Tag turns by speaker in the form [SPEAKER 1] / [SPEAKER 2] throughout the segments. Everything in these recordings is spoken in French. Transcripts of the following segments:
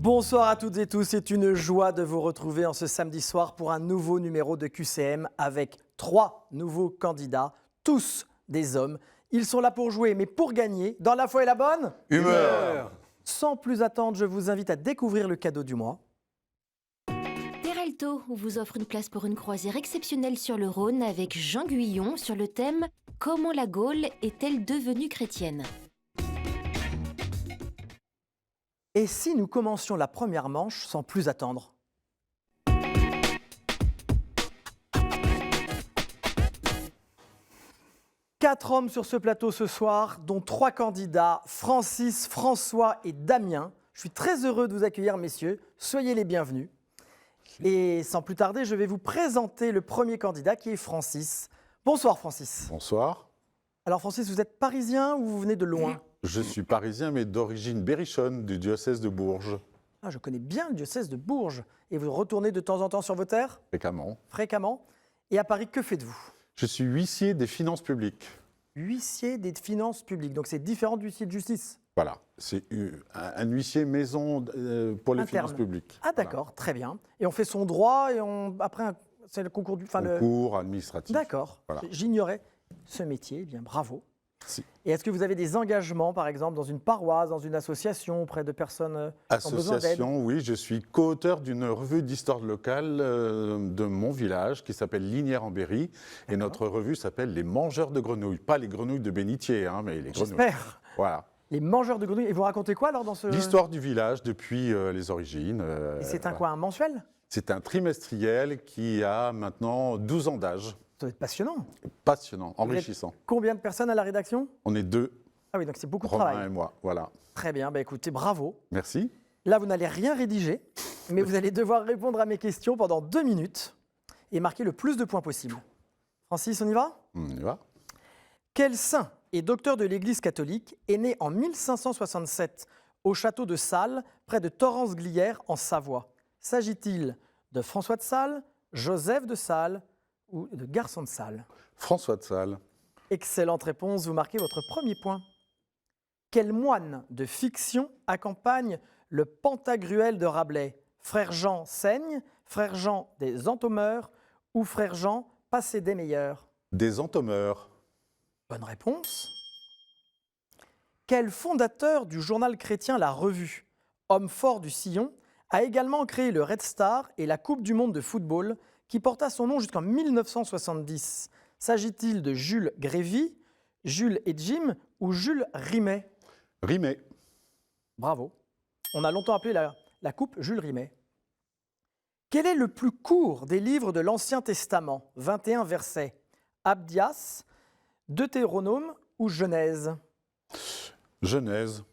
[SPEAKER 1] Bonsoir à toutes et tous, c'est une joie de vous retrouver en ce samedi soir pour un nouveau numéro de QCM avec 3 nouveaux candidats, tous des hommes. Ils sont là pour jouer, mais pour gagner, dans la foi et la bonne
[SPEAKER 2] Humeur.
[SPEAKER 1] Sans plus attendre, je vous invite à découvrir le cadeau du mois.
[SPEAKER 3] Teralto vous offre une place pour une croisière exceptionnelle sur le Rhône avec Jean Guyon sur le thème « Comment la Gaule est-elle devenue chrétienne ?»
[SPEAKER 1] Et si nous commencions la première manche sans plus attendre? Quatre hommes sur ce plateau ce soir, dont 3 candidats, Francis, François et Damien. Je suis très heureux de vous accueillir, messieurs. Soyez les bienvenus. Et sans plus tarder, je vais vous présenter le premier candidat qui est Francis. Bonsoir Francis.
[SPEAKER 2] Bonsoir.
[SPEAKER 1] Alors Francis, vous êtes parisien ou vous venez de loin?
[SPEAKER 2] Je suis parisien, mais d'origine berrichonne, du diocèse de Bourges.
[SPEAKER 1] Ah, je connais bien le diocèse de Bourges. Et vous retournez de temps en temps sur vos terres?
[SPEAKER 2] Fréquemment.
[SPEAKER 1] Fréquemment. Et à Paris, que faites-vous?
[SPEAKER 2] Je suis huissier des finances publiques.
[SPEAKER 1] Huissier des finances publiques. Donc c'est différent d'huissier de justice.
[SPEAKER 2] Voilà, c'est un huissier maison pour les
[SPEAKER 1] Interne.
[SPEAKER 2] finances publiques.
[SPEAKER 1] Ah d'accord, très bien. Et on fait son droit et après, c'est le concours du... Enfin,
[SPEAKER 2] Concours administratif.
[SPEAKER 1] D'accord.
[SPEAKER 2] Voilà.
[SPEAKER 1] J'ignorais ce métier. Eh bien, bravo.
[SPEAKER 2] Merci.
[SPEAKER 1] Et est-ce que vous avez des engagements, par exemple, dans une paroisse, dans une association, auprès de personnes qui ont besoin d'aide?
[SPEAKER 2] Association, oui, je suis co-auteur d'une revue d'histoire locale de mon village qui s'appelle Lignières-en-Berry. Et notre revue s'appelle Les Mangeurs de Grenouilles. Pas les grenouilles de bénitier, hein, mais les grenouilles.
[SPEAKER 1] J'espère.
[SPEAKER 2] Voilà.
[SPEAKER 1] Les mangeurs de grenouilles. Et vous racontez quoi alors dans ce...
[SPEAKER 2] L'histoire du village depuis les origines.
[SPEAKER 1] Et c'est un
[SPEAKER 2] voilà.
[SPEAKER 1] quoi, un mensuel?
[SPEAKER 2] C'est un trimestriel qui a maintenant 12 ans d'âge.
[SPEAKER 1] Ça doit être passionnant.
[SPEAKER 2] Passionnant,
[SPEAKER 1] Vous êtes
[SPEAKER 2] enrichissant.
[SPEAKER 1] Combien de personnes à la rédaction?
[SPEAKER 2] On est 2,
[SPEAKER 1] Ah oui, donc c'est beaucoup de
[SPEAKER 2] Romain
[SPEAKER 1] travail.
[SPEAKER 2] et moi. Voilà.
[SPEAKER 1] Très bien, bah écoutez, bravo.
[SPEAKER 2] Merci.
[SPEAKER 1] Là, vous n'allez rien rédiger, mais vous allez devoir répondre à mes questions pendant 2 minutes et marquer le plus de points possible. Francis, on y va?
[SPEAKER 2] On y va.
[SPEAKER 1] Quel saint et docteur de l'Église catholique est né en 1567 au château de Salles, près de Torrance-Glières, en Savoie? S'agit-il de François de Sales, Joseph de Sales ou de Garçon de Sales?
[SPEAKER 2] François de Sales.
[SPEAKER 1] Excellente réponse, vous marquez votre premier point. Quel moine de fiction accompagne le Pantagruel de Rabelais? Frère Jean Saigne, Frère Jean des Entomeurs ou Frère Jean Passé des Meilleurs?
[SPEAKER 2] Des entomeurs.
[SPEAKER 1] Bonne réponse. Quel fondateur du journal chrétien La Revue, homme fort du sillon, a également créé le Red Star et la Coupe du monde de football qui porta son nom jusqu'en 1970? S'agit-il de Jules Grévy, Jules et Jim ou Jules Rimet?
[SPEAKER 2] Rimet.
[SPEAKER 1] Bravo. On a longtemps appelé la coupe Jules Rimet. Quel est le plus court des livres de l'Ancien Testament? 21 versets. Abdias, Deutéronome ou Genèse?
[SPEAKER 2] Genèse.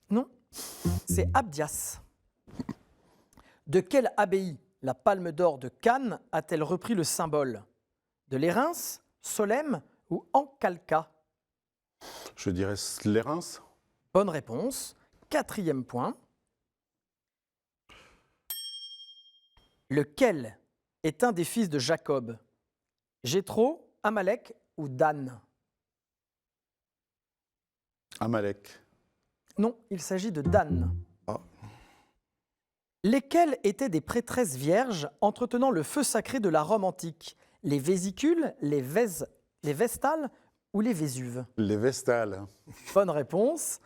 [SPEAKER 1] Non, c'est Abdias. De quelle abbaye la Palme d'Or de Cannes a-t-elle repris le symbole? De Lérins, Solesmes ou Ancalca?
[SPEAKER 2] Je dirais Lérins.
[SPEAKER 1] Bonne réponse. 4e point. Lequel est un des fils de Jacob? Jéthro, Amalek ou Dan?
[SPEAKER 2] Amalek.
[SPEAKER 1] Non, il s'agit de Dan.
[SPEAKER 2] Ah.
[SPEAKER 1] Lesquelles étaient des prêtresses vierges entretenant le feu sacré de la Rome antique? Les Vésicules, les Vestales ou les Vésuves?
[SPEAKER 2] Les Vestales.
[SPEAKER 1] Bonne réponse.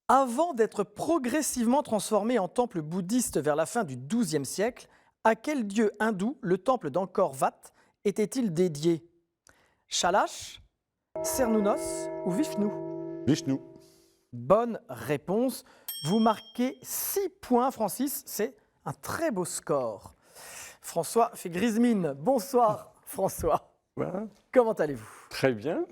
[SPEAKER 1] Avant d'être progressivement transformé en temple bouddhiste vers la fin du XIIe siècle, à quel dieu hindou le temple d'Angkor Wat était-il dédié? Shalash, Cernunnos ou Vishnu?
[SPEAKER 2] Vishnu.
[SPEAKER 1] Bonne réponse. Vous marquez 6 points, Francis. C'est un très beau score. François fait grise mine. Bonsoir, François.
[SPEAKER 4] Voilà.
[SPEAKER 1] Comment allez-vous?
[SPEAKER 4] Très bien.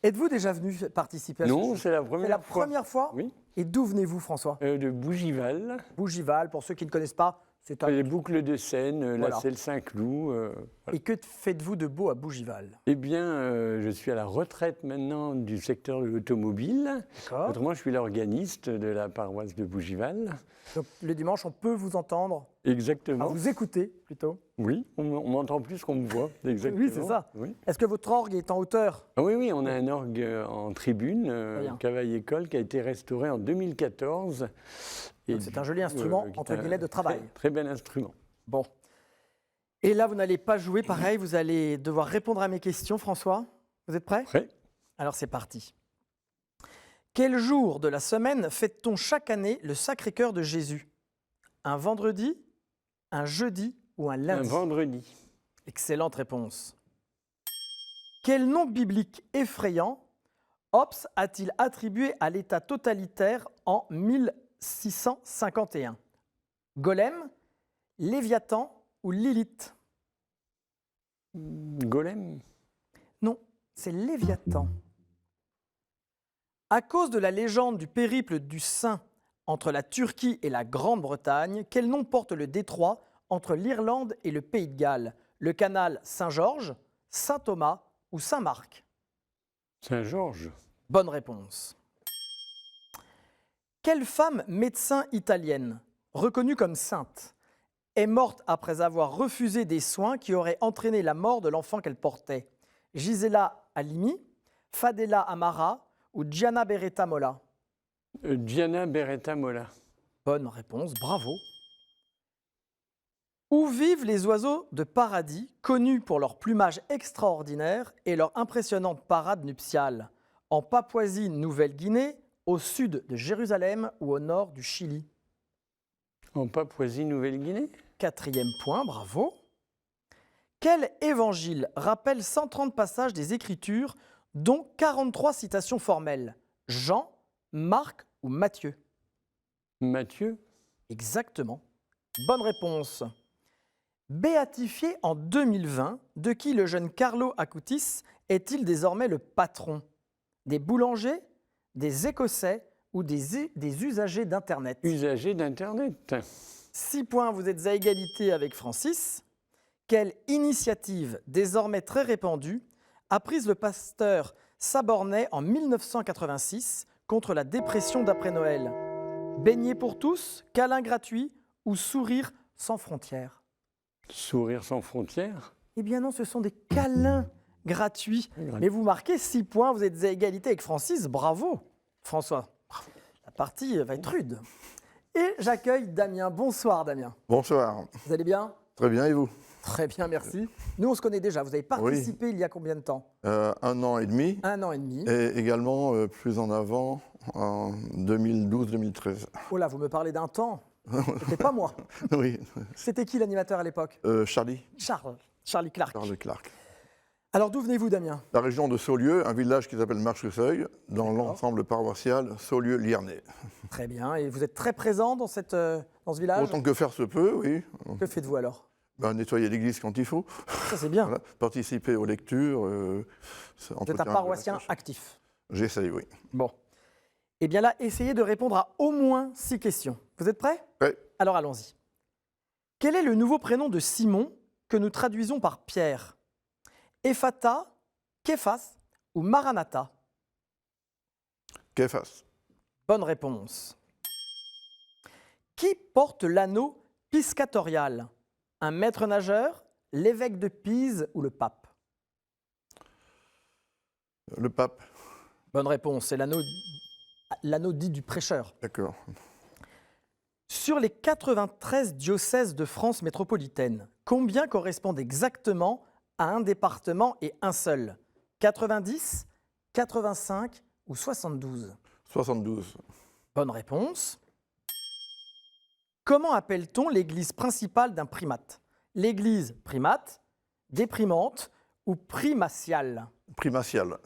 [SPEAKER 1] Êtes-vous déjà venu participer à ce
[SPEAKER 4] Non,
[SPEAKER 1] jeu?
[SPEAKER 4] c'est la
[SPEAKER 1] C'est
[SPEAKER 4] première
[SPEAKER 1] la
[SPEAKER 4] fois.
[SPEAKER 1] première fois?
[SPEAKER 4] Oui.
[SPEAKER 1] Et d'où venez-vous, François?
[SPEAKER 4] De Bougival,
[SPEAKER 1] Bougival, pour ceux qui ne connaissent pas, c'est un...
[SPEAKER 4] les boucles de Seine,
[SPEAKER 1] Voilà.
[SPEAKER 4] la Selle Saint-Cloud. Voilà.
[SPEAKER 1] Et que faites-vous de beau à Bougival?
[SPEAKER 4] Eh bien, je suis à la retraite maintenant du secteur de l'automobile.
[SPEAKER 1] D'accord.
[SPEAKER 4] Autrement, je suis l'organiste de la paroisse de Bougival.
[SPEAKER 1] Donc le dimanche, on peut vous entendre,
[SPEAKER 4] Exactement.
[SPEAKER 1] vous écouter plutôt.
[SPEAKER 4] Oui, on m'entend plus qu'on me voit, exactement.
[SPEAKER 1] Oui, c'est ça.
[SPEAKER 4] Oui.
[SPEAKER 1] Est-ce que votre orgue est en hauteur?
[SPEAKER 4] Ah oui, oui, on a un orgue en tribune,
[SPEAKER 1] bien.
[SPEAKER 4] Cavaille-École, qui a été restauré en 2014. Et
[SPEAKER 1] C'est un joli instrument,
[SPEAKER 4] qui est
[SPEAKER 1] entre
[SPEAKER 4] un
[SPEAKER 1] guillemets, de travail.
[SPEAKER 4] Très, très bel instrument.
[SPEAKER 1] Bon. Et là, vous n'allez pas jouer pareil, vous allez devoir répondre à mes questions, François. Vous êtes prêts?
[SPEAKER 4] Prêt?
[SPEAKER 1] Alors c'est parti. Quel jour de la semaine fête-t-on chaque année le Sacré-Cœur de Jésus? Un vendredi, un jeudi ou un
[SPEAKER 4] Un
[SPEAKER 1] lundi?
[SPEAKER 4] vendredi.
[SPEAKER 1] Excellente réponse. Quel nom biblique effrayant Hobbes a-t-il attribué à l'État totalitaire en 1651? Golem, Léviathan ou Lilith?
[SPEAKER 4] Golem?
[SPEAKER 1] Non, c'est Léviathan. À cause de la légende du périple du Saint entre la Turquie et la Grande-Bretagne, quel nom porte le détroit entre l'Irlande et le Pays de Galles? Le canal Saint-Georges, Saint-Thomas ou Saint-Marc?
[SPEAKER 4] Saint-Georges?
[SPEAKER 1] Bonne réponse. Quelle femme médecin italienne, reconnue comme sainte, est morte après avoir refusé des soins qui auraient entraîné la mort de l'enfant qu'elle portait? Gisela Halimi, Fadela Amara ou Gianna Beretta Molla?
[SPEAKER 4] Gianna Beretta Molla.
[SPEAKER 1] Bonne réponse, bravo. Où vivent les oiseaux de paradis, connus pour leur plumage extraordinaire et leur impressionnante parade nuptiale? En Papouasie-Nouvelle-Guinée, au sud de Jérusalem ou au nord du Chili?
[SPEAKER 4] En Papouasie-Nouvelle-Guinée?
[SPEAKER 1] 4e point, bravo. Quel évangile rappelle 130 passages des Écritures, dont 43 citations formelles? Jean, Marc ou Matthieu?
[SPEAKER 4] Matthieu?
[SPEAKER 1] Exactement. Bonne réponse. Béatifié en 2020, de qui le jeune Carlo Acutis est-il désormais le patron? Des boulangers, des Écossais ou des usagers d'Internet?
[SPEAKER 4] Usager d'Internet.
[SPEAKER 1] 6 points, vous êtes à égalité avec Francis. Quelle initiative, désormais très répandue, a prise le pasteur Sabornay en 1986 contre la dépression d'après Noël? Beignets pour tous, câlin gratuit ou sourire sans frontières?
[SPEAKER 4] Sourire sans frontières?
[SPEAKER 1] Eh bien non, ce sont des câlins gratuits. Mais vous marquez 6 points, vous êtes à égalité avec Francis, bravo François. La partie va être rude. Et j'accueille Damien. Bonsoir Damien.
[SPEAKER 5] Bonsoir.
[SPEAKER 1] Vous allez bien?
[SPEAKER 5] Très bien, et vous?
[SPEAKER 1] Très bien, merci. Nous, on se connaît déjà. Vous avez participé il y a combien de temps?
[SPEAKER 5] 1 an et demi.
[SPEAKER 1] 1 an et demi.
[SPEAKER 5] Et également, plus en avant, en 2012-2013.
[SPEAKER 1] Oh là, vous me parlez d'un temps. C'était pas moi.
[SPEAKER 5] Oui,
[SPEAKER 1] C'était qui l'animateur à l'époque?
[SPEAKER 5] Charlie
[SPEAKER 1] Charlie Clark.
[SPEAKER 5] Clark.
[SPEAKER 1] Alors d'où venez-vous, Damien?
[SPEAKER 5] La région de Saulieu, un village qui s'appelle Marcheseuil, dans l'ensemble paroissial Saulieu-Liernay.
[SPEAKER 1] Très bien. Et vous êtes très présent dans ce village?
[SPEAKER 5] Autant que faire se peut, oui.
[SPEAKER 1] Que faites-vous alors?
[SPEAKER 5] Nettoyer l'église quand il faut.
[SPEAKER 1] Ça, c'est bien.
[SPEAKER 5] Voilà. Participer aux lectures.
[SPEAKER 1] Vous êtes un paroissien actif.
[SPEAKER 5] J'essaye, oui.
[SPEAKER 1] Bon. Eh bien là, essayez de répondre à au moins 6 questions. Vous êtes prêts?
[SPEAKER 5] Oui.
[SPEAKER 1] Alors allons-y. Quel est le nouveau prénom de Simon que nous traduisons par Pierre? Ephata, Képhas ou Maranatha?
[SPEAKER 5] Képhas.
[SPEAKER 1] Bonne réponse. Qui porte l'anneau piscatorial? Un maître nageur, l'évêque de Pise ou le pape?
[SPEAKER 5] Le pape.
[SPEAKER 1] Bonne réponse, c'est l'anneau dit du prêcheur.
[SPEAKER 5] D'accord.
[SPEAKER 1] Sur les 93 diocèses de France métropolitaine, combien correspondent exactement à un département et un seul? 90, 85 ou 72?
[SPEAKER 5] 72.
[SPEAKER 1] Bonne réponse. Comment appelle-t-on l'église principale d'un primate? L'église primate, déprimante ou primatiale?
[SPEAKER 5] Primatial.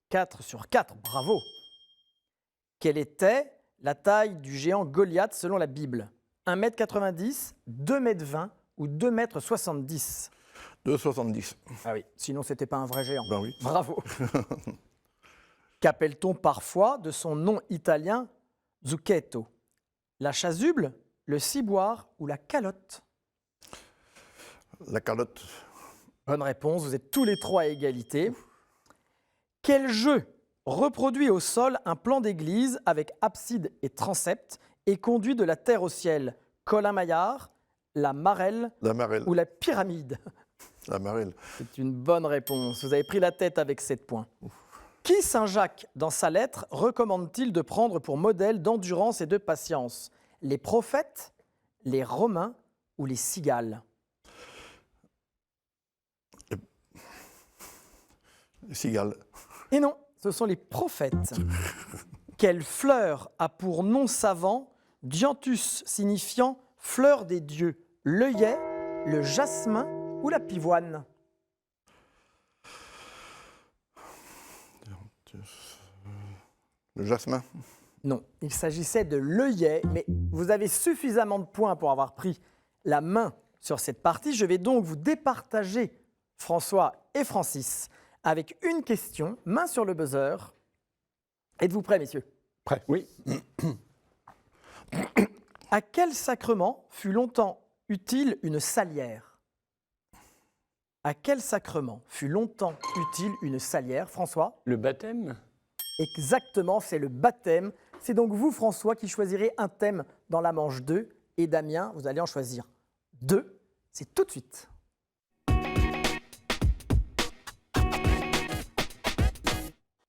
[SPEAKER 1] 4 sur 4, bravo. Quelle était la taille du géant Goliath selon la Bible? 1,90 m, 2,20 m ou 2,70 m?
[SPEAKER 5] 2,70.
[SPEAKER 1] Ah oui, sinon c'était pas un vrai géant.
[SPEAKER 5] Ben oui.
[SPEAKER 1] Bravo. Qu'appelle-t-on parfois de son nom italien zucchetto? La chasuble, le ciboire ou la calotte?
[SPEAKER 5] La calotte.
[SPEAKER 1] Bonne réponse, vous êtes tous les trois à égalité. Quel jeu reproduit au sol un plan d'église avec abside et transept et conduit de la terre au ciel? Colin Maillard, la marelle
[SPEAKER 5] La marelle.
[SPEAKER 1] ou la pyramide?
[SPEAKER 5] La marelle.
[SPEAKER 1] C'est une bonne réponse. Vous avez pris la tête avec 7 points. Qui Saint Jacques, dans sa lettre, recommande-t-il de prendre pour modèle d'endurance et de patience? Les prophètes, les Romains ou les cigales?
[SPEAKER 5] Les cigales.
[SPEAKER 1] Et non, ce sont les prophètes. Quelle fleur a pour nom savant Dianthus, signifiant fleur des dieux? L'œillet, le jasmin ou la pivoine?
[SPEAKER 5] Le jasmin.
[SPEAKER 1] Non, il s'agissait de l'œillet, mais vous avez suffisamment de points pour avoir pris la main sur cette partie. Je vais donc vous départager, François et Francis, avec une question, main sur le buzzer. Êtes-vous prêts, messieurs?
[SPEAKER 2] Prêt.
[SPEAKER 4] Oui.
[SPEAKER 1] À quel sacrement fut longtemps utile une salière? À quel sacrement fut longtemps utile une salière, François?
[SPEAKER 4] Le baptême?
[SPEAKER 1] Exactement, c'est le baptême. C'est donc vous, François, qui choisirez un thème dans la manche 2. Et Damien, vous allez en choisir 2. C'est tout de suite.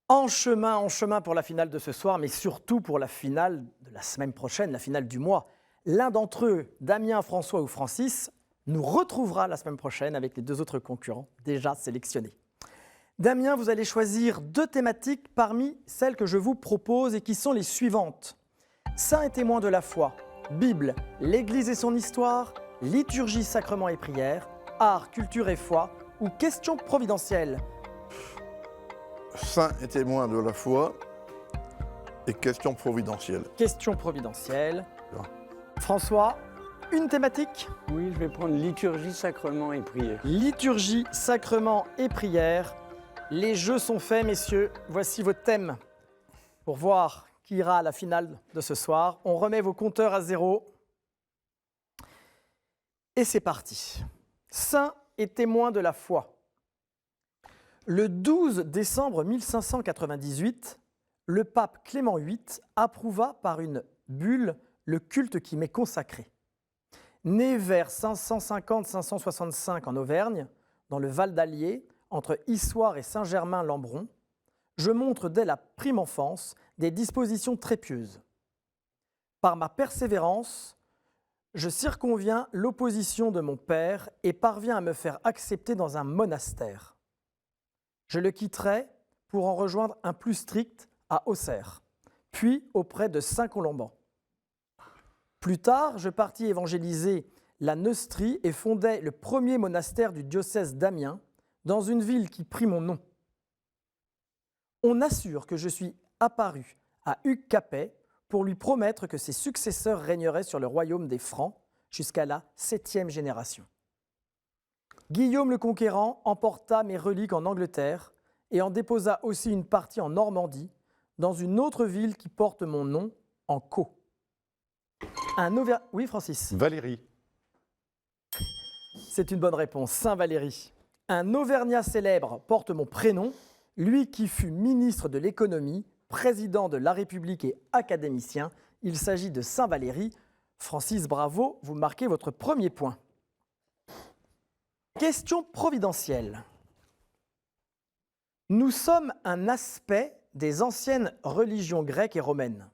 [SPEAKER 1] En chemin pour la finale de ce soir, mais surtout pour la finale de la semaine prochaine, la finale du mois. L'un d'entre eux, Damien, François ou Francis, nous retrouvera la semaine prochaine avec les 2 autres concurrents déjà sélectionnés. Damien, vous allez choisir 2 thématiques parmi celles que je vous propose et qui sont les suivantes. Saints et témoins de la foi, Bible, l'Église et son histoire, liturgie, sacrements et prières, art, culture et foi ou questions providentielles.
[SPEAKER 5] Saints et témoins de la foi et questions providentielles.
[SPEAKER 1] Questions providentielles.
[SPEAKER 5] Bien.
[SPEAKER 1] François, une thématique?
[SPEAKER 4] Oui, je vais prendre liturgie, sacrement et prière.
[SPEAKER 1] Liturgie, sacrements et prières. Les jeux sont faits, messieurs. Voici vos thèmes pour voir qui ira à la finale de ce soir. On remet vos compteurs à 0. Et c'est parti. Saints et témoins de la foi. Le 12 décembre 1598, le pape Clément VIII approuva par une bulle le culte qui m'est consacré. Né vers 550-565 en Auvergne, dans le Val d'Allier, entre Issoire et Saint-Germain-Lambron, je montre dès la prime enfance des dispositions très pieuses. Par ma persévérance, je circonviens l'opposition de mon père et parviens à me faire accepter dans un monastère. Je le quitterai pour en rejoindre un plus strict à Auxerre, puis auprès de Saint-Colomban. Plus tard, je partis évangéliser la Neustrie et fondai le premier monastère du diocèse d'Amiens, dans une ville qui prit mon nom. On assure que je suis apparu à Hugues Capet pour lui promettre que ses successeurs régneraient sur le royaume des Francs jusqu'à la 7e génération. Guillaume le Conquérant emporta mes reliques en Angleterre et en déposa aussi une partie en Normandie, dans une autre ville qui porte mon nom, en Caux. Oui, Francis?
[SPEAKER 2] Valérie.
[SPEAKER 1] C'est une bonne réponse, Saint-Valéry. Un Auvergnat célèbre porte mon prénom, lui qui fut ministre de l'économie, président de la République et académicien. Il s'agit de Saint-Valéry. Francis, bravo, vous marquez votre premier point. Question providentielle. Nous sommes un aspect des anciennes religions grecques et romaines.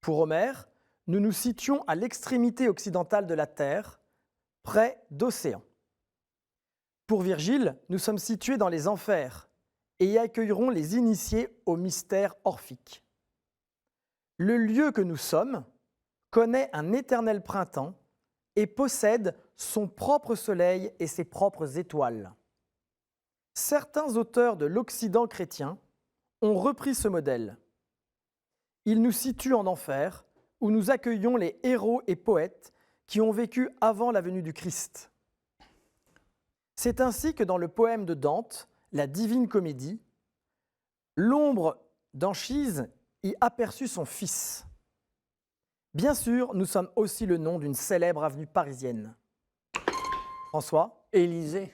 [SPEAKER 1] Pour Homère, nous nous situons à l'extrémité occidentale de la Terre, près d'Océan. Pour Virgile, nous sommes situés dans les enfers et y accueillerons les initiés au mystère orphique. Le lieu que nous sommes connaît un éternel printemps et possède son propre soleil et ses propres étoiles. Certains auteurs de l'Occident chrétien ont repris ce modèle. Ils nous situent en enfer, où nous accueillons les héros et poètes qui ont vécu avant la venue du Christ. C'est ainsi que dans le poème de Dante, la Divine Comédie, l'ombre d'Anchise y aperçut son fils. Bien sûr, nous sommes aussi le nom d'une célèbre avenue parisienne. François?
[SPEAKER 4] Élysée.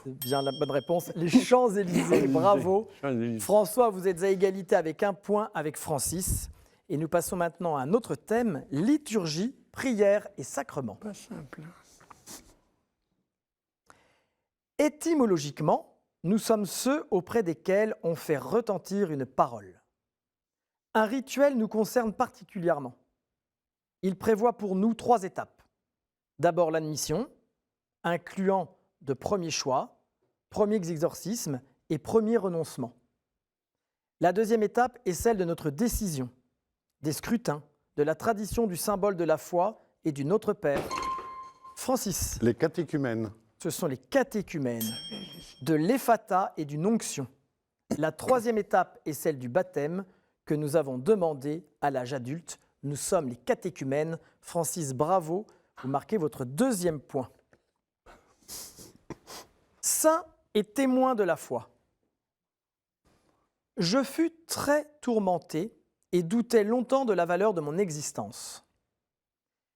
[SPEAKER 1] C'est bien la bonne réponse. Les Champs-Élysées, bravo.
[SPEAKER 4] Champs-Élysées.
[SPEAKER 1] François, vous êtes à égalité avec un point avec Francis. Et nous passons maintenant à un autre thème, liturgie, prière et sacrement.
[SPEAKER 4] Pas simple.
[SPEAKER 1] Étymologiquement, nous sommes ceux auprès desquels on fait retentir une parole. Un rituel nous concerne particulièrement. Il prévoit pour nous 3 étapes. D'abord l'admission, incluant de premiers choix, premiers exorcismes et premiers renoncements. La deuxième étape est celle de notre décision, des scrutins, de la tradition du symbole de la foi et du Notre Père. Francis,
[SPEAKER 2] Les catéchumènes.
[SPEAKER 1] ce sont les catéchumènes, de l'ephata et d'une onction. La troisième étape est celle du baptême que nous avons demandé à l'âge adulte. Nous sommes les catéchumènes. Francis, bravo, vous marquez votre 2e point. Saint et témoin de la foi. Je fus très tourmenté et doutais longtemps de la valeur de mon existence.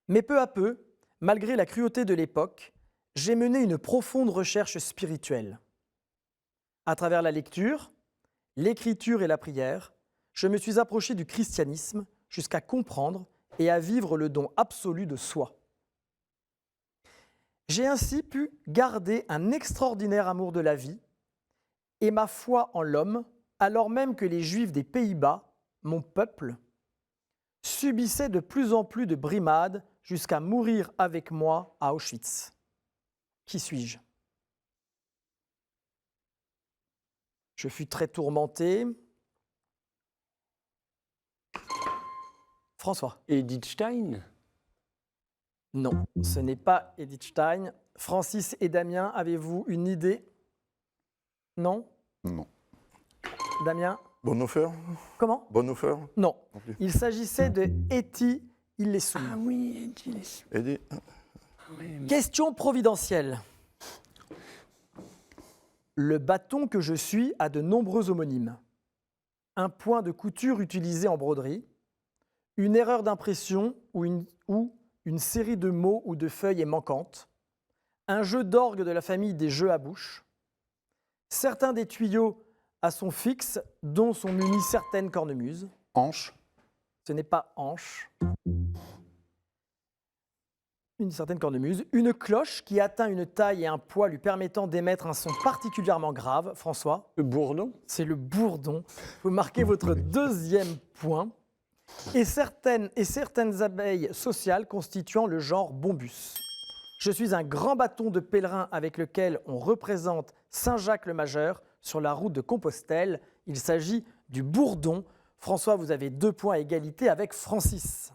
[SPEAKER 1] Mais peu à peu, malgré la cruauté de l'époque, j'ai mené une profonde recherche spirituelle. À travers la lecture, l'écriture et la prière, je me suis approché du christianisme jusqu'à comprendre et à vivre le don absolu de soi. J'ai ainsi pu garder un extraordinaire amour de la vie et ma foi en l'homme, alors même que les Juifs des Pays-Bas, mon peuple, subissaient de plus en plus de brimades jusqu'à mourir avec moi à Auschwitz. Qui suis-je? Je fus très tourmenté. François?
[SPEAKER 4] Edith Stein.
[SPEAKER 1] Non, ce n'est pas Edith Stein. Francis et Damien, avez-vous une idée? Non?
[SPEAKER 2] Non.
[SPEAKER 1] Damien?
[SPEAKER 5] Bonhoeffer.
[SPEAKER 1] Comment?
[SPEAKER 5] Bonhoeffer.
[SPEAKER 1] Non.
[SPEAKER 5] Non plus.
[SPEAKER 1] Il s'agissait de Etty Hillesum.
[SPEAKER 4] Ah oui, Edith.
[SPEAKER 5] Eddie.
[SPEAKER 1] Question providentielle. Le bâton que je suis a de nombreux homonymes. Un point de couture utilisé en broderie, une erreur d'impression ou une série de mots ou de feuilles est manquante, un jeu d'orgue de la famille des jeux à bouche, certains des tuyaux à son fixe dont sont munies certaines cornemuses.
[SPEAKER 2] Hanche.
[SPEAKER 1] Ce n'est pas hanche. Une certaine cornemuse. Une cloche qui atteint une taille et un poids lui permettant d'émettre un son particulièrement grave. François?
[SPEAKER 4] Le bourdon.
[SPEAKER 1] C'est le bourdon. Vous marquez votre 2e point. Et certaines abeilles sociales constituant le genre bombus. Je suis un grand bâton de pèlerin avec lequel on représente Saint Jacques le Majeur sur la route de Compostelle. Il s'agit du bourdon. François, vous avez 2 points à égalité avec Francis.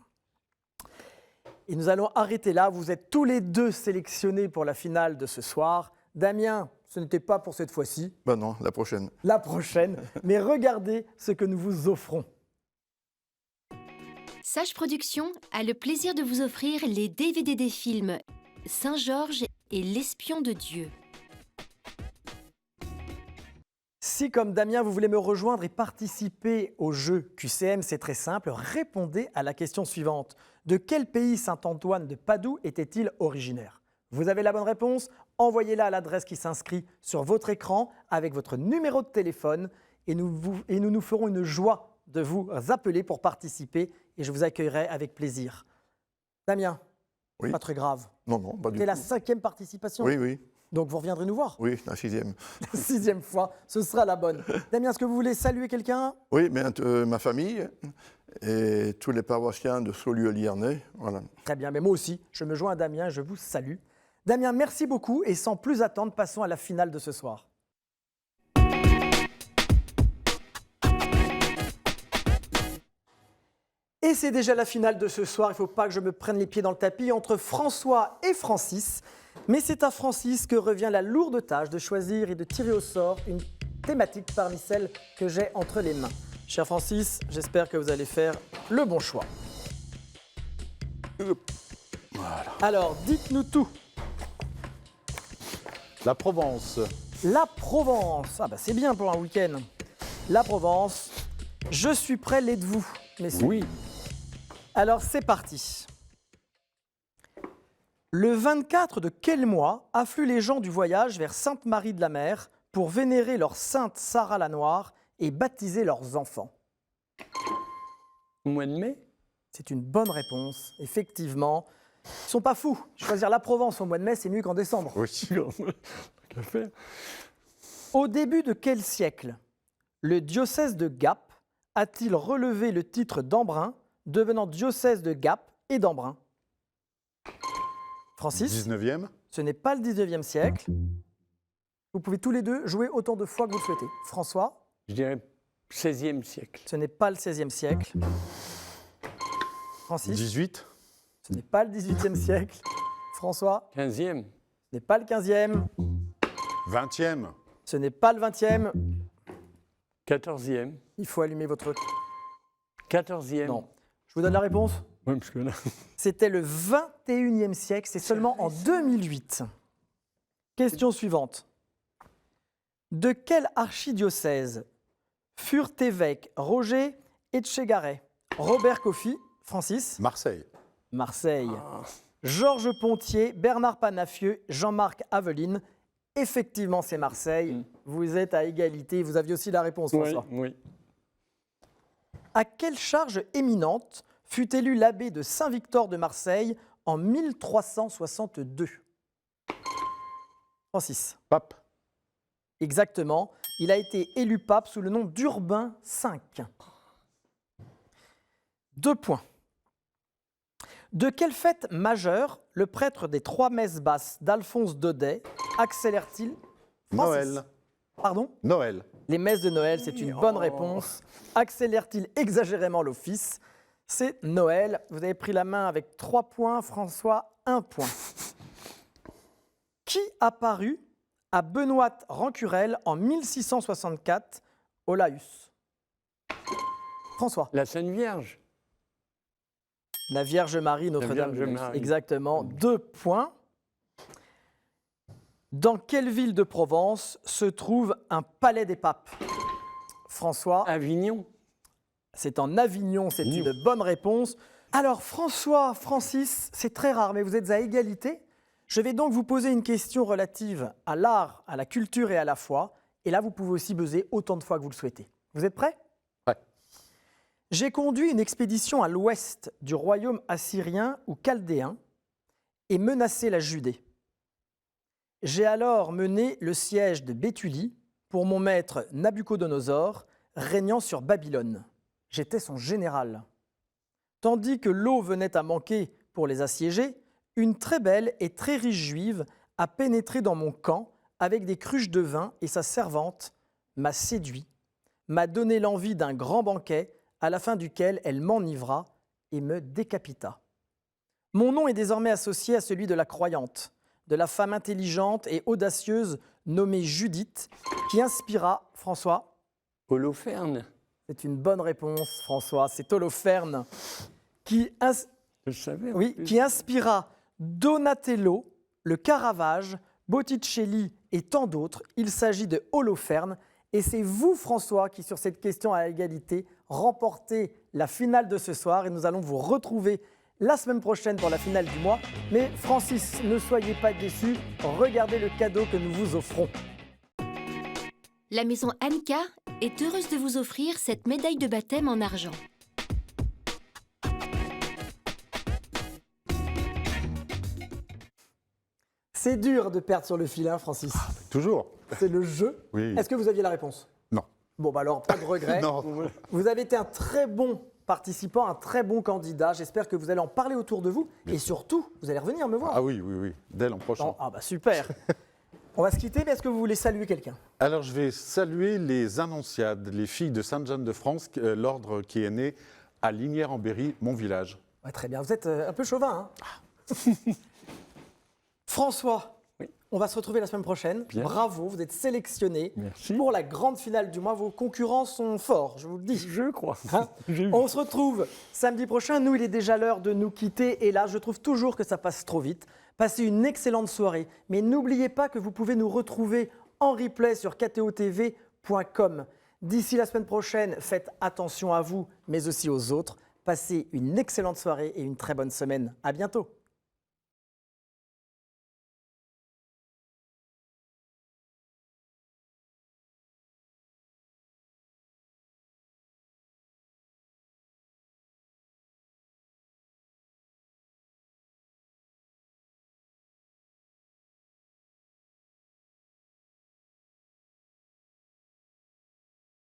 [SPEAKER 1] Et nous allons arrêter là. Vous êtes tous les 2 sélectionnés pour la finale de ce soir. Damien, ce n'était pas pour cette fois-ci.
[SPEAKER 5] Ben non, la prochaine.
[SPEAKER 1] La prochaine. Mais regardez ce que nous vous offrons.
[SPEAKER 3] Sage Productions a le plaisir de vous offrir les DVD des films Saint-Georges et l'Espion de Dieu.
[SPEAKER 1] Si, comme Damien, vous voulez me rejoindre et participer au jeu QCM, c'est très simple. Répondez à la question suivante. De quel pays Saint-Antoine de Padoue était-il originaire? Vous avez la bonne réponse? Envoyez-la à l'adresse qui s'inscrit sur votre écran avec votre numéro de téléphone et nous ferons une joie de vous appeler pour participer et je vous accueillerai avec plaisir. Damien,
[SPEAKER 5] Oui.
[SPEAKER 1] pas très grave.
[SPEAKER 5] Non, non, pas du
[SPEAKER 1] C'est
[SPEAKER 5] tout.
[SPEAKER 1] la 5e participation.
[SPEAKER 5] Oui, oui.
[SPEAKER 1] Donc vous reviendrez nous voir.
[SPEAKER 5] Oui, la 6e.
[SPEAKER 1] La 6e fois, ce sera la bonne. Damien, est-ce que vous voulez saluer quelqu'un?
[SPEAKER 5] Oui, mais ma famille et tous les paroissiens de Saulieu-Liernay. Voilà.
[SPEAKER 1] Très bien, mais moi aussi, je me joins à Damien et je vous salue. Damien, merci beaucoup et sans plus attendre, passons à la finale de ce soir. Et c'est déjà la finale de ce soir, il ne faut pas que je me prenne les pieds dans le tapis, entre François et Francis. Mais c'est à Francis que revient la lourde tâche de choisir et de tirer au sort une thématique parmi celles que j'ai entre les mains. Cher Francis, j'espère que vous allez faire le bon choix.
[SPEAKER 2] Voilà.
[SPEAKER 1] Alors, dites-nous tout.
[SPEAKER 2] La Provence.
[SPEAKER 1] La Provence. Ah bah c'est bien pour un week-end. La Provence. Je suis prêt, l'êtes-vous, messieurs?
[SPEAKER 4] Oui.
[SPEAKER 1] Alors c'est parti. Le 24 de quel mois affluent les gens du voyage vers Sainte-Marie de la Mer pour vénérer leur sainte Sarah la Noire et baptiser leurs enfants?
[SPEAKER 4] Au mois de mai?
[SPEAKER 1] C'est une bonne réponse, effectivement. Ils ne sont pas fous. Choisir la Provence au mois de mai, c'est mieux qu'en décembre.
[SPEAKER 2] Oui.
[SPEAKER 4] Qu'à faire.
[SPEAKER 1] Au début de quel siècle le diocèse de Gap a-t-il relevé le titre d'Embrun, devenant diocèse de Gap et d'Embrun? Francis,
[SPEAKER 2] 19e.
[SPEAKER 1] ce n'est pas le 19e siècle. Vous pouvez tous les deux jouer autant de fois que vous le souhaitez. François,
[SPEAKER 4] Je dirais 16e siècle.
[SPEAKER 1] ce n'est pas le 16e siècle. Francis,
[SPEAKER 2] 18.
[SPEAKER 1] ce n'est pas le 18e siècle. François,
[SPEAKER 4] 15e.
[SPEAKER 1] ce n'est pas le 15e.
[SPEAKER 2] 20e.
[SPEAKER 1] Ce n'est pas le 20e.
[SPEAKER 4] 14e.
[SPEAKER 1] Il faut allumer votre...
[SPEAKER 4] 14e.
[SPEAKER 1] Non. Je vous donne la réponse.
[SPEAKER 4] Ouais, parce que là...
[SPEAKER 1] C'était le 21e siècle, c'est seulement en 2008. Question suivante. De quel archidiocèse furent évêques Roger Etchegaray, Robert Coffey, Francis,
[SPEAKER 2] Marseille.
[SPEAKER 1] Marseille, Georges Pontier, Bernard Panafieux, Jean-Marc Aveline? Effectivement, c'est Marseille. Vous êtes à égalité. Vous aviez aussi la réponse,
[SPEAKER 4] Oui,
[SPEAKER 1] François.
[SPEAKER 4] oui.
[SPEAKER 1] À quelle charge éminente fut élu l'abbé de Saint-Victor de Marseille en 1362? Francis.
[SPEAKER 2] Pape.
[SPEAKER 1] Exactement. Il a été élu pape sous le nom d'Urbain V. 2 points. De quelle fête majeure le prêtre des 3 messes basses d'Alphonse Daudet accélère-t-il? Francis.
[SPEAKER 2] Noël.
[SPEAKER 1] Pardon?
[SPEAKER 2] Noël.
[SPEAKER 1] Les messes de Noël, c'est une bonne réponse. Accélère-t-il exagérément l'office? C'est Noël. Vous avez pris la main avec 3 points. François, 1 point. Qui apparut à Benoît Rancurel en 1664 au Laus? François.
[SPEAKER 4] La Sainte Vierge.
[SPEAKER 1] La Vierge Marie, Notre-Dame.
[SPEAKER 4] Vierge Marie.
[SPEAKER 1] Exactement. 2 points. Dans quelle ville de Provence se trouve un palais des papes? François.
[SPEAKER 4] Avignon.
[SPEAKER 1] C'est en Avignon, c'est une bonne réponse. Alors François, Francis, c'est très rare, mais vous êtes à égalité. Je vais donc vous poser une question relative à l'art, à la culture et à la foi. Et là, vous pouvez aussi buzzer autant de fois que vous le souhaitez. Vous êtes prêts?
[SPEAKER 2] Ouais.
[SPEAKER 1] J'ai conduit une expédition à l'ouest du royaume assyrien ou chaldéen et menacé la Judée. J'ai alors mené le siège de Béthulie pour mon maître Nabuchodonosor, régnant sur Babylone. J'étais son général. Tandis que l'eau venait à manquer pour les assiéger, une très belle et très riche juive a pénétré dans mon camp avec des cruches de vin et sa servante m'a séduit, m'a donné l'envie d'un grand banquet à la fin duquel elle m'enivra et me décapita. Mon nom est désormais associé à celui de la croyante, de la femme intelligente et audacieuse nommée Judith, qui inspira, François.
[SPEAKER 4] Holoferne.
[SPEAKER 1] C'est une bonne réponse, François. C'est Holoferne qui,
[SPEAKER 4] Je savais. en
[SPEAKER 1] oui,
[SPEAKER 4] plus.
[SPEAKER 1] qui inspira Donatello, le Caravage, Botticelli et tant d'autres. Il s'agit de Holoferne. Et c'est vous, François, qui, sur cette question à égalité, remportez la finale de ce soir. Et nous allons vous retrouver la semaine prochaine pour la finale du mois. Mais Francis, ne soyez pas déçus. Regardez le cadeau que nous vous offrons.
[SPEAKER 3] La maison Anka est heureuse de vous offrir cette médaille de baptême en argent.
[SPEAKER 1] C'est dur de perdre sur le fil, hein, Francis.
[SPEAKER 2] Toujours.
[SPEAKER 1] C'est le jeu.
[SPEAKER 2] Oui.
[SPEAKER 1] Est-ce que vous aviez la réponse?
[SPEAKER 2] Non.
[SPEAKER 1] Bon, bah alors, pas de regret.
[SPEAKER 2] Non.
[SPEAKER 1] Vous avez été un très bon participant, un très bon candidat. J'espère que vous allez en parler autour de vous. Et surtout, vous allez revenir me voir.
[SPEAKER 2] Ah oui, oui, oui. Dès l'an prochain.
[SPEAKER 1] Non, ah bah super. On va se quitter, mais est-ce que vous voulez saluer quelqu'un?
[SPEAKER 2] Alors, je vais saluer les Annonciades, les filles de Sainte-Jeanne de France, l'ordre qui est né à Lignières-en-Berry, mon village.
[SPEAKER 1] Ouais, très bien, vous êtes un peu chauvin. Hein. François,
[SPEAKER 4] Oui.
[SPEAKER 1] on va se retrouver la semaine prochaine.
[SPEAKER 4] Bien.
[SPEAKER 1] Bravo, vous êtes sélectionné
[SPEAKER 4] Merci.
[SPEAKER 1] pour la grande finale du mois. Vos concurrents sont forts, je vous le dis.
[SPEAKER 4] Je crois.
[SPEAKER 1] Hein.
[SPEAKER 4] J'ai vu.
[SPEAKER 1] On se retrouve samedi prochain. Nous, il est déjà l'heure de nous quitter. Et là, je trouve toujours que ça passe trop vite. Passez une excellente soirée. Mais n'oubliez pas que vous pouvez nous retrouver en replay sur ktotv.com. D'ici la semaine prochaine, faites attention à vous, mais aussi aux autres. Passez une excellente soirée et une très bonne semaine. À bientôt.